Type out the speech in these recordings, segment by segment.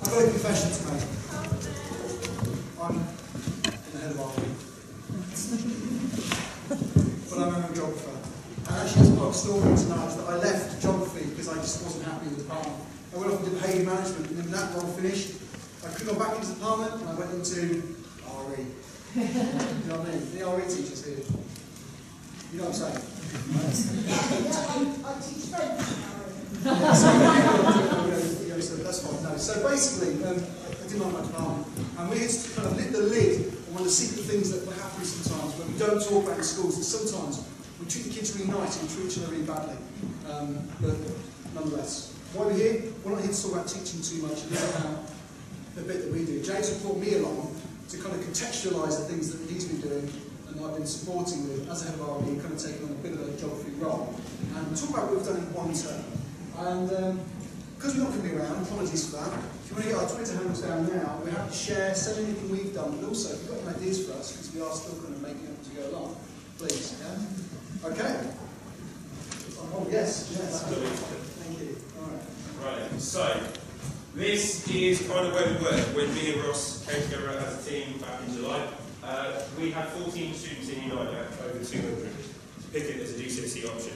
I've got a confession to make. I'm the head of Arden. But I'm a geographer. And actually, as part of the story tonight is that I left geography because I just wasn't happy with the department. I went off and did behaviour management, and then that role finished. I could go back into the department, and I went into RE. You know what I mean? The RE teachers here. You know what I'm saying? I teach French. So that's fine. No. So basically, I didn't like my department, and we had to kind of lift the lid on one of the secret things that were happening sometimes when we don't talk about in schools. That sometimes we treat the kids really nice and we treat each other really badly. But nonetheless, why are we here? We're not here to talk about teaching too much. It's about the bit that we do. James has brought me along to kind of contextualise the things that he's been doing and I've been supporting with as a head of RE, kind of taking on a bit of a geography role, and talk about what we've done in one term. And because we're not going to be around, apologies for that. If you want to get our Twitter handles down now, we're happy to share, send anything we've done, but also if you've got any ideas for us, because we are still kind of making it as we go along, please. Yeah? Okay. Oh yes, yes. Thank you. All right. Right. So this is kind of where we were when me and Ross came together as a team back in July. We had 14 students in Unite, over 200, to pick it as a GCSE option.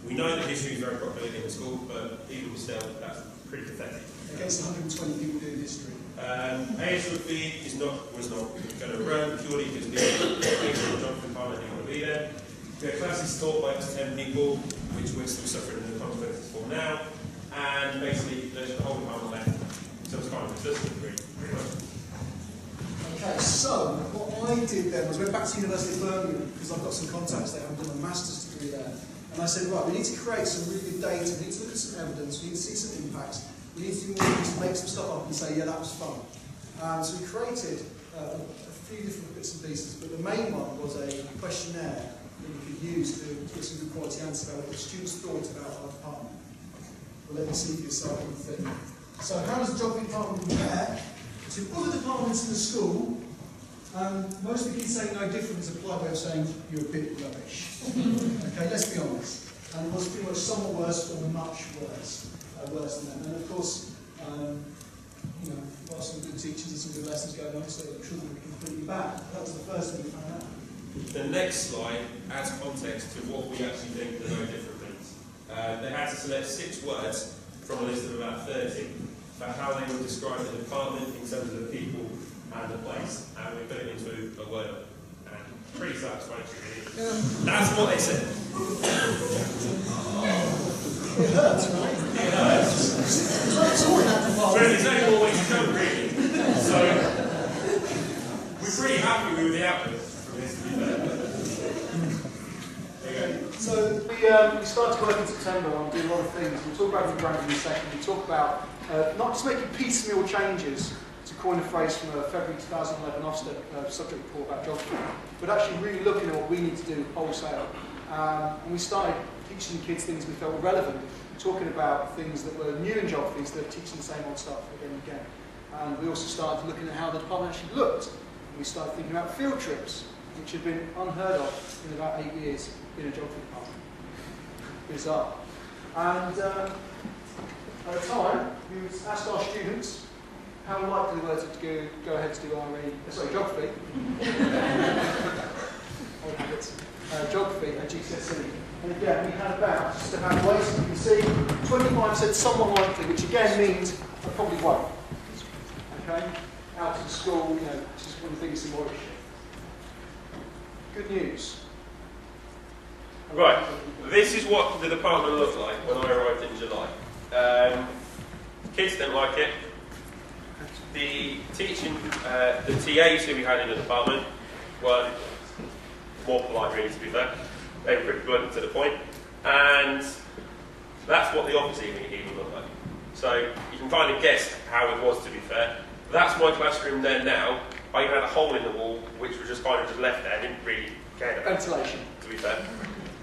We know that history is very popular in the school, but even still, that's pretty pathetic. Against 120 people doing history. ASRB was not going to run purely because the geography department didn't want to be there. We had classes taught by up to 10 people, which we're still suffering the consequences for now. And basically, the whole department left. So it's kind of resistant, pretty much. Okay, so what I did then was went back to the University of Birmingham because I've got some contacts there. I've done a master's degree there. And I said, right, we need to create some really good data, we need to look at some evidence, we need to see some impacts, we need to do more things to make some stuff up and say, yeah, that was fun. So we created a few different bits and pieces, but the main one was a questionnaire that we could use to get some good quality answers about what the students thought about our department. Well, let me see if you start with the thing. So how does the geography department compare to other departments in the school? Most of the kids say no different is a polite way of saying you're a bit rubbish. Okay, let's be honest. And it was pretty much somewhat worse or much worse than them. And of course, you know, there are some good teachers and some good lessons going on, so the children were completely bad. That was the first thing we found out. The next slide adds context to what we actually think are no different things. They had to select 6 words from a list of about 30 about how they would describe the department in terms of the people and the place, and we put it into a word, and pretty self-explanatory. That's what they said. It hurts, right? It hurts. But there's only more ways to come, really. So we're pretty happy with the output from this, to be fair. There you go. So we started working in September on doing a lot of things. We'll talk about rebranding in a second. We talk about not just making piecemeal changes, to coin a phrase from a February 2011 Ofsted subject report about geography, but actually really looking at what we need to do wholesale. And we started teaching kids things we felt were relevant, talking about things that were new in geography instead of teaching the same old stuff again and again. And we also started looking at how the department actually looked. And we started thinking about field trips, which had been unheard of in about 8 years in a geography department. Bizarre. And at the time, we asked our students how likely they were to go ahead to do geography. Geography at GCSE. And again, we had about, just about the way, so you can see, 25 said somewhat likely, which again means I probably won't. Okay? Out of school, you know, just one of the things in Warwickshire. Good news. Right, this is what the department looked like when I arrived in July. Kids didn't like it. The teaching, the TAs who we had in the department were more polite, really, to be fair. They were pretty blunt to the point, and that's what the office even looked like. So you can kind of guess how it was, to be fair. That's my classroom there now. I had a hole in the wall, which was just kind of just left there. I didn't really care about ventilation, to be fair.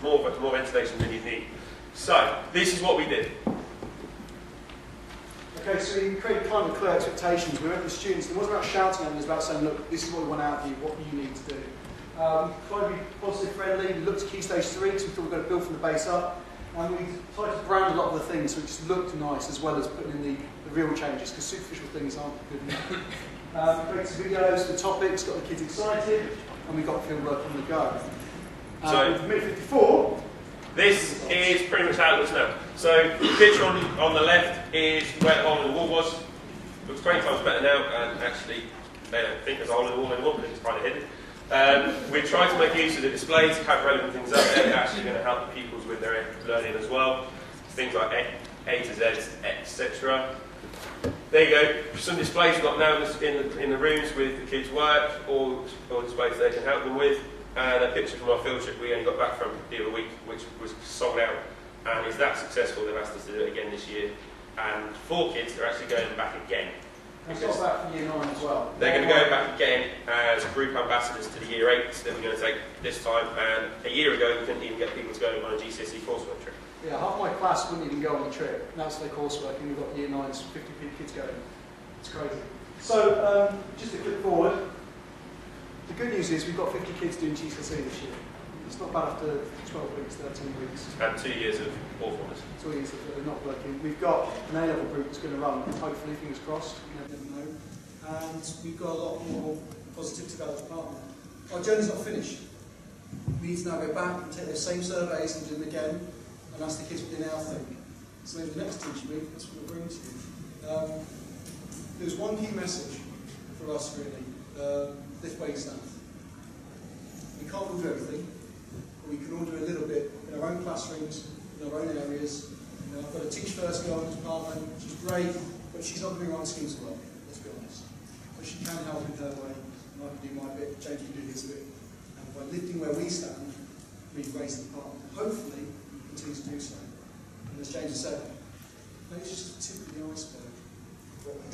More ventilation than you need. So this is what we did. Okay, so we created kind of clear expectations. We went to the students. It wasn't about shouting at them, it was about saying, look, this is what we want out of you, what you need to do. We tried to be positive, friendly. We looked at Key Stage 3 because we thought we were going to build from the base up. And we tried to brand a lot of the things so it just looked nice, as well as putting in the real changes, because superficial things aren't good enough. Created some videos, the topics, got the kids excited, and we got field work on the go. So, with Minute 54, this is pretty much how it looks now. So the picture on the left is where the hole in the wall was. Looks 20 times better now, and actually they don't think there's a hole in the wall anymore because it's kind of hidden. We're trying to make use of the displays, have relevant things up there that are actually going to help the pupils with their learning as well. Things like A to Z, etc. There you go. Some displays we've got now in the rooms with the kids' work, or displays they can help them with. And a picture from our field trip we only got back from the other week, which was sold out. And is that successful, they've asked us to do it again this year. And 4 kids are actually going back again. We've got that for Year 9 as well. They're going to go back again as group ambassadors to the Year 8s that we're going to take this time. And a year ago, we couldn't even get people to go on a GCSE coursework trip. Yeah, half my class wouldn't even go on the trip. And that's their coursework, and we've got Year 9s, 50 kids going. It's crazy. So, just a click forward. The good news is we've got 50 kids doing GCSE this year. It's not bad after 12 weeks, 13 weeks. And 2 years of awfulness. 2 years of not working. We've got an A-level group that's going to run, hopefully, fingers crossed. You never know. And we've got a lot more positivity about the department. Our journey's not finished. We need to now go back and take those same surveys and do them again and ask the kids what they now think. So maybe the next teacher week, that's what we'll bring to you. There's one key message for us, really. This way stand. We can't all do everything, but we can all do a little bit in our own classrooms, in our own areas. You know, I've got a Teach First girl in the department, which is great, but she's not going to run schemes well, let's be honest. But she can help in her way, and I can do my bit, James can do his bit. And by lifting where we stand, we raise the department. Hopefully, we continue to do so. And as James has said, maybe it's just the tip of the iceberg. What we